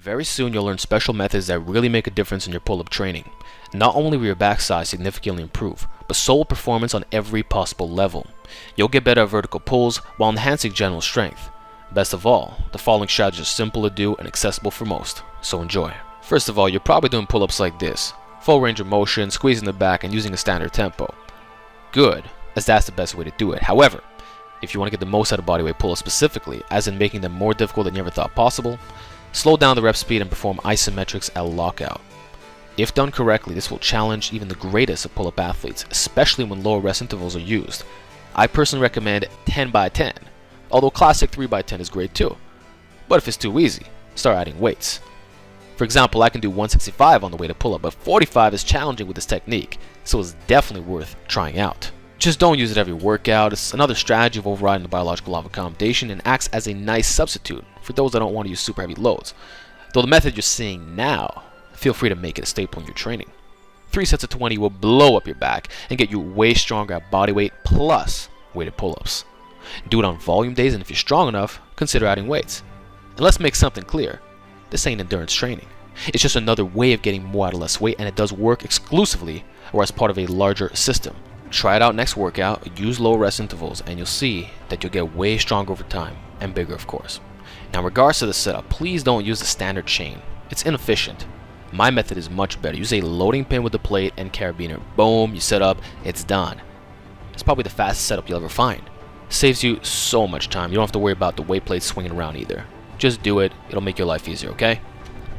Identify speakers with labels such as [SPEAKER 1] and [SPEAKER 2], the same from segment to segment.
[SPEAKER 1] Very soon you'll learn special methods that really make a difference in your pull-up training. Not only will your back size significantly improve, but so will performance on every possible level. You'll get better at vertical pulls while enhancing general strength. Best of all, the following strategies are simple to do and accessible for most, so enjoy. First of all, you're probably doing pull-ups like this. Full range of motion, squeezing the back, and using a standard tempo. Good, as that's the best way to do it. However, if you want to get the most out of bodyweight pull-ups specifically, as in making them more difficult than you ever thought possible, slow down the rep speed and perform isometrics at lockout. If done correctly, this will challenge even the greatest of pull-up athletes, especially when lower rest intervals are used. I personally recommend 10 by 10, although classic 3 by 10 is great too. But if it's too easy, start adding weights. For example, I can do 165 on the weighted pull-up, but 45 is challenging with this technique, so it's definitely worth trying out. Just don't use it every workout. It's another strategy of overriding the biological law of accommodation and acts as a nice substitute for those that don't want to use super heavy loads. Though the method you're seeing now, feel free to make it a staple in your training. 3 sets of 20 will blow up your back and get you way stronger at body weight plus weighted pull-ups. Do it on volume days, and if you're strong enough, consider adding weights. And let's make something clear. This ain't endurance training. It's just another way of getting more out of less weight, and it does work exclusively or as part of a larger system. Try it out next workout, use low rest intervals, and you'll see that you'll get way stronger over time, and bigger of course. Now in regards to the setup, please don't use the standard chain. It's inefficient. My method is much better. Use a loading pin with the plate and carabiner. Boom, you set up, it's done. It's probably the fastest setup you'll ever find. Saves you so much time. You don't have to worry about the weight plate swinging around either. Just do it, it'll make your life easier, okay?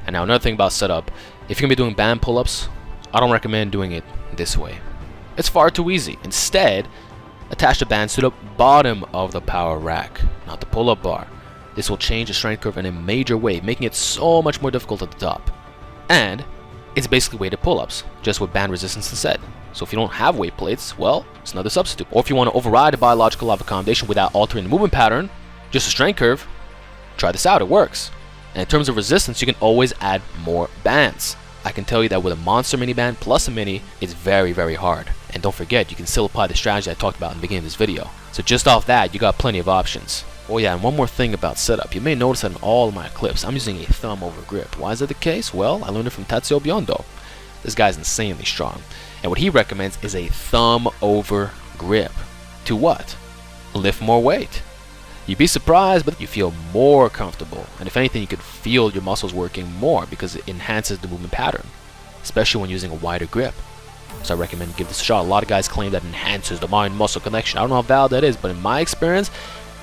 [SPEAKER 1] And now another thing about setup, if you're gonna be doing band pull-ups, I don't recommend doing it this way. It's far too easy. Instead, attach the bands to the bottom of the power rack, not the pull-up bar. This will change the strength curve in a major way, making it so much more difficult at the top. And it's basically weighted pull-ups, just with band resistance instead. So if you don't have weight plates, well, it's another substitute. Or if you want to override the biological law of accommodation without altering the movement pattern, just a strength curve, try this out, it works. And in terms of resistance, you can always add more bands. I can tell you that with a monster mini band plus a mini, it's very, very hard. And don't forget, you can still apply the strategy I talked about in the beginning of this video. So just off that, you got plenty of options. Oh yeah, and one more thing about setup. You may notice that in all of my clips, I'm using a thumb over grip. Why is that the case? Well, I learned it from Tatsuo Biondo. This guy's insanely strong. And what he recommends is a thumb over grip. To what? Lift more weight. You'd be surprised, but you feel more comfortable. And if anything, you could feel your muscles working more because it enhances the movement pattern, especially when using a wider grip. So I recommend give this a shot. A lot of guys claim that enhances the mind-muscle connection. I don't know how valid that is, but in my experience,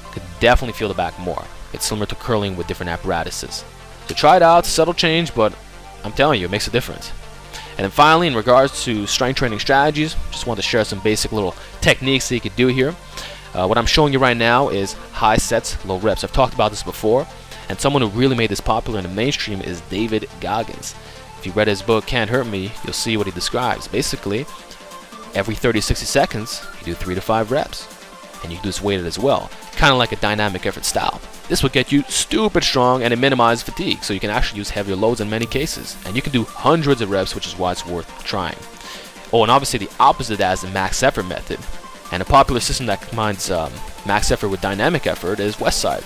[SPEAKER 1] you could definitely feel the back more. It's similar to curling with different apparatuses. So try it out, subtle change, but I'm telling you, it makes a difference. And then finally, in regards to strength training strategies, just want to share some basic little techniques that you could do here. What I'm showing you right now is high sets, low reps. I've talked about this before, and someone who really made this popular in the mainstream is David Goggins. If you read his book, Can't Hurt Me, you'll see what he describes. Basically, every 30-60 seconds, you do 3 to 5 reps. And you can do this weighted as well, kind of like a dynamic effort style. This will get you stupid strong and it minimizes fatigue, so you can actually use heavier loads in many cases. And you can do hundreds of reps, which is why it's worth trying. Oh, and obviously the opposite of that is the max effort method. And a popular system that combines max effort with dynamic effort is Westside.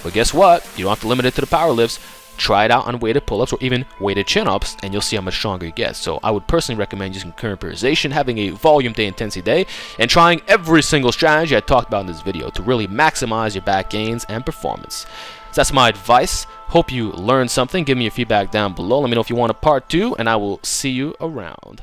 [SPEAKER 1] But guess what? You don't have to limit it to the power lifts. Try it out on weighted pull-ups or even weighted chin-ups, and you'll see how much stronger you get. So I would personally recommend using current periodization, having a volume day intensity day, and trying every single strategy I talked about in this video to really maximize your back gains and performance. So that's my advice. Hope you learned something. Give me your feedback down below. Let me know if you want a part 2, and I will see you around.